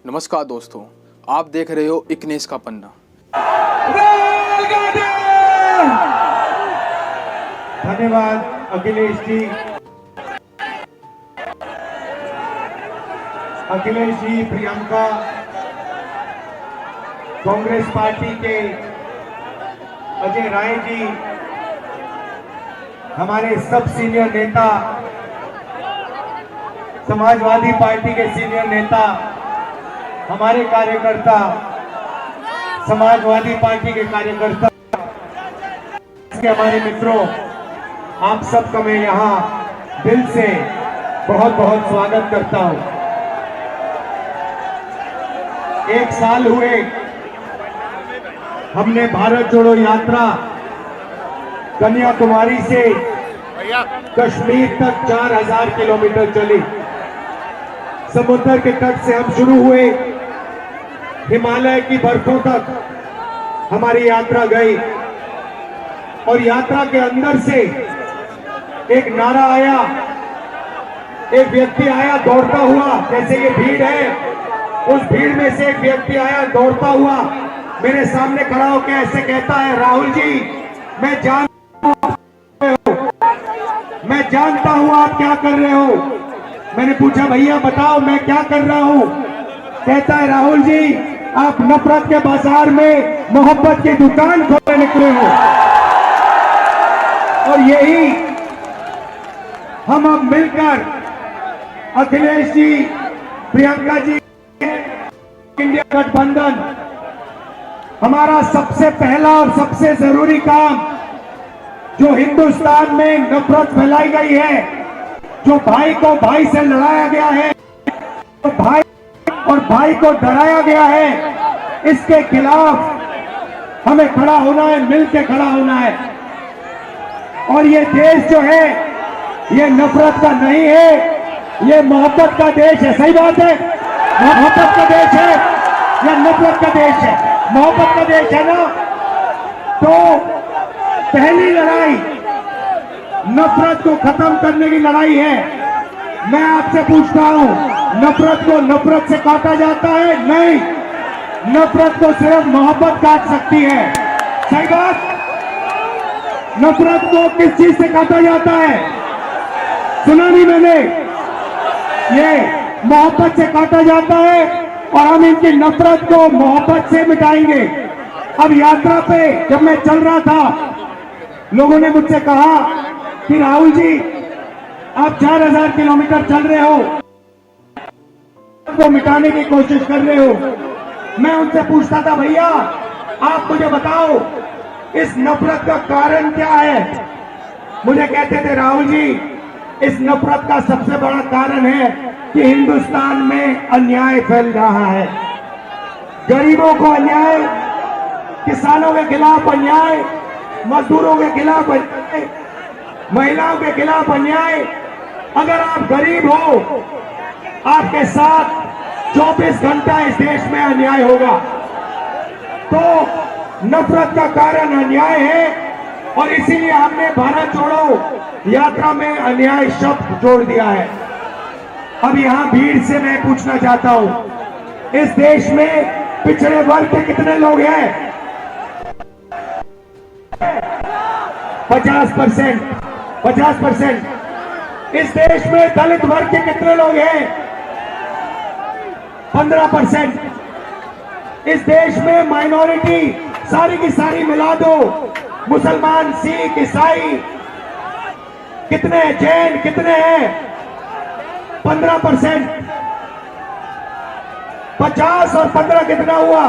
नमस्कार दोस्तों, आप देख रहे हो इकनेस का पन्ना। धन्यवाद अखिलेश जी। अखिलेश जी, प्रियंका, कांग्रेस पार्टी के अजय राय जी, हमारे सब सीनियर नेता, समाजवादी पार्टी के सीनियर नेता, हमारे कार्यकर्ता, समाजवादी पार्टी के कार्यकर्ता, हमारे मित्रों, आप सबका मैं यहाँ दिल से बहुत बहुत स्वागत करता हूँ। एक साल हुए हमने भारत जोड़ो यात्रा कन्याकुमारी से कश्मीर तक 4000 किलोमीटर चली। समुद्र के तट से हम शुरू हुए, हिमालय की बर्फों तक हमारी यात्रा गई और यात्रा के अंदर से एक नारा आया, एक व्यक्ति आया दौड़ता हुआ, जैसे ये भीड़ है, उस भीड़ में से एक व्यक्ति आया दौड़ता हुआ, मेरे सामने खड़ा होकर ऐसे कहता है, राहुल जी, मैं जानता हूं आप क्या कर रहे हो। मैंने पूछा, भैया बताओ मैं क्या कर रहा हूं। कहता है, राहुल जी, आप नफरत के बाजार में मोहब्बत की दुकान खोलने निकले हो। और यही हम अब मिलकर अखिलेश जी, प्रियंका जी, इंडिया गठबंधन, हमारा सबसे पहला और सबसे जरूरी काम, जो हिंदुस्तान में नफरत फैलाई गई है, जो भाई को भाई से लड़ाया गया है, तो भाई और भाई को डराया गया है, इसके खिलाफ हमें खड़ा होना है, मिलकर खड़ा होना है। और ये देश जो है, ये नफरत का नहीं है, ये मोहब्बत का देश है। सही बात है, मोहब्बत का देश है या नफरत का देश है? मोहब्बत का देश है ना। तो पहली लड़ाई नफरत को खत्म करने की लड़ाई है। मैं आपसे पूछता हूं, नफरत को नफरत से काटा जाता है? नहीं, नफरत को सिर्फ मोहब्बत काट सकती है। सही बात। नफरत को किस चीज से काटा जाता है? सुना नहीं मैंने? ये मोहब्बत से काटा जाता है और हम इनकी नफरत को मोहब्बत से मिटाएंगे। अब यात्रा पे जब मैं चल रहा था, लोगों ने मुझसे कहा कि राहुल जी, आप 4000 किलोमीटर चल रहे हो, को मिटाने की कोशिश कर रहे हो। मैं उनसे पूछता था, भैया आप मुझे बताओ इस नफरत का कारण क्या है? मुझे कहते थे, राहुल जी, इस नफरत का सबसे बड़ा कारण है कि हिंदुस्तान में अन्याय फैल रहा है। गरीबों को अन्याय, किसानों के खिलाफ अन्याय, मजदूरों के खिलाफ अन्याय, महिलाओं के खिलाफ अन्याय। अगर आप गरीब हो, आपके साथ 24 घंटा इस देश में अन्याय होगा। तो नफरत का कारण अन्याय है और इसीलिए हमने भारत जोड़ो यात्रा में अन्याय शब्द जोड़ दिया है। अब यहां भीड़ से मैं पूछना चाहता हूं, इस देश में पिछड़े वर्ग के कितने लोग हैं? 50%। 50%। इस देश में दलित वर्ग के कितने लोग हैं? 15%। इस देश में माइनॉरिटी सारी की सारी मिला दो, मुसलमान, सिख, ईसाई कितने, जैन कितने हैं? 15%। 50 और 15 कितना हुआ?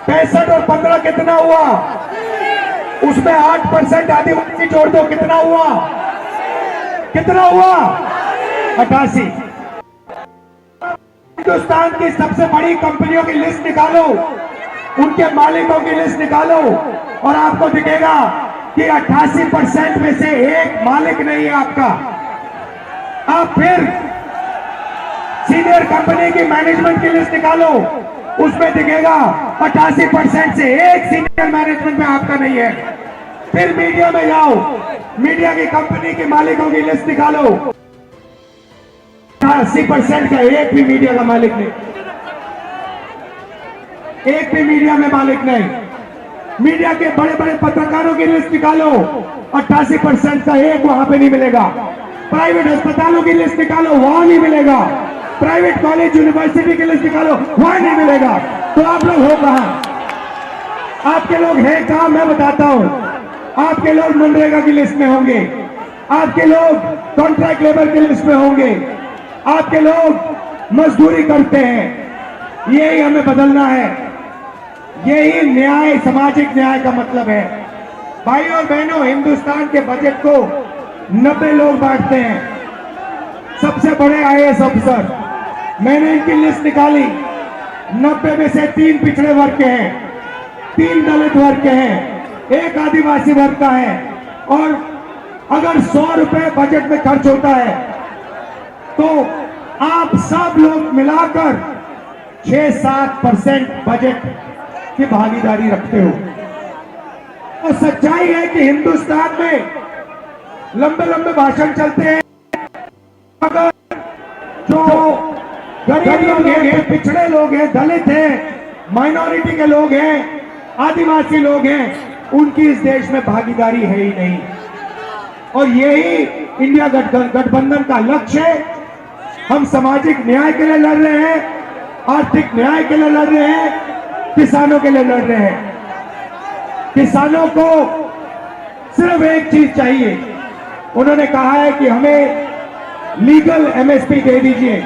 65 और 15 कितना हुआ? उसमें 8% आदिवासी जोड़ दो, कितना हुआ? कितना हुआ? 88। हिंदुस्तान की सबसे बड़ी कंपनियों की लिस्ट निकालो, उनके मालिकों की लिस्ट निकालो और आपको दिखेगा कि 88% में से एक मालिक नहीं है आपका। आप फिर सीनियर कंपनी की मैनेजमेंट की लिस्ट निकालो, उसमें दिखेगा 88% से एक सीनियर मैनेजमेंट में आपका नहीं है। फिर मीडिया में जाओ, मीडिया की कंपनी के मालिकों की लिस्ट निकालो, 80% का एक भी मीडिया का मालिक नहीं, एक भी मीडिया में मालिक नहीं। मीडिया के बड़े बड़े पत्रकारों की लिस्ट निकालो, 88% का एक वहां पे नहीं मिलेगा। प्राइवेट अस्पतालों की लिस्ट निकालो, वहां नहीं मिलेगा। प्राइवेट कॉलेज यूनिवर्सिटी की लिस्ट निकालो, वहां नहीं मिलेगा। तो आप लोग हो कहां? आपके लोग हैं कहां? मैं बताता हूं। आपके लोग मनरेगा की लिस्ट में होंगे, आपके लोग कॉन्ट्रैक्ट लेबर की लिस्ट में होंगे, आपके लोग मजदूरी करते हैं। यही हमें बदलना है, यही न्याय, सामाजिक न्याय का मतलब है। भाई और बहनों, हिंदुस्तान के बजट को 90 लोग बांटते हैं, सबसे बड़े आईएएस अफसर। मैंने इनकी लिस्ट निकाली, 90 में से 3 पिछड़े वर्ग के हैं, 3 दलित वर्ग के हैं, 1 आदिवासी वर्ग का है। और अगर 100 रुपए बजट में खर्च होता है तो आप सब लोग मिलाकर 6-7% बजट की भागीदारी रखते हो। और सच्चाई है कि हिंदुस्तान में लंबे लंबे भाषण चलते हैं, मगर जो गरीब लोग हैं, पिछड़े लोग हैं, दलित हैं, माइनॉरिटी के लोग हैं, आदिवासी लोग हैं, उनकी इस देश में भागीदारी है ही नहीं। और यही इंडिया गठबंधन का लक्ष्य है। हम सामाजिक न्याय के लिए लड़ रहे हैं, आर्थिक न्याय के लिए लड़ रहे हैं, किसानों के लिए लड़ रहे हैं। किसानों को सिर्फ एक चीज चाहिए, उन्होंने कहा है कि हमें लीगल एमएसपी दे दीजिए।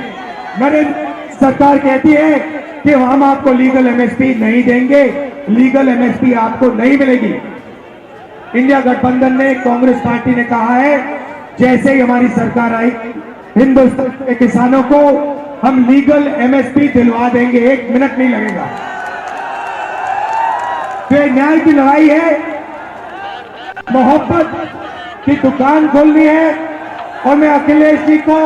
नरेंद्र सरकार कहती है कि हम आपको लीगल एमएसपी नहीं देंगे, लीगल एमएसपी आपको नहीं मिलेगी। इंडिया गठबंधन ने, कांग्रेस पार्टी ने कहा है जैसे ही हमारी सरकार आई, हिंदुस्तान के किसानों को हम लीगल एमएसपी दिलवा देंगे, 1 मिनट नहीं लगेगा। तो ये न्याय की लड़ाई है, मोहब्बत की दुकान खोलनी है। और मैं अखिलेश जी को,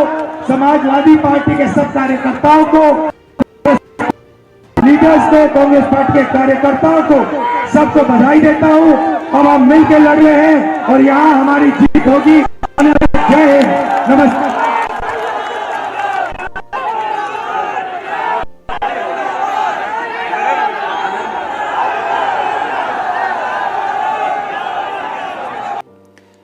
समाजवादी पार्टी के सब कार्यकर्ताओं को, लीडर्स को, कांग्रेस पार्टी के कार्यकर्ताओं को, सबको बधाई देता हूं। अब हम मिलकर लड़ रहे हैं और यहां हमारी जीत होगी। जय हिंद, नमस्कार।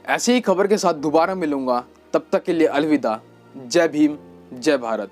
ऐसी ही खबर के साथ दोबारा मिलूंगा, तब तक के लिए अलविदा। जय भीम, जय भारत।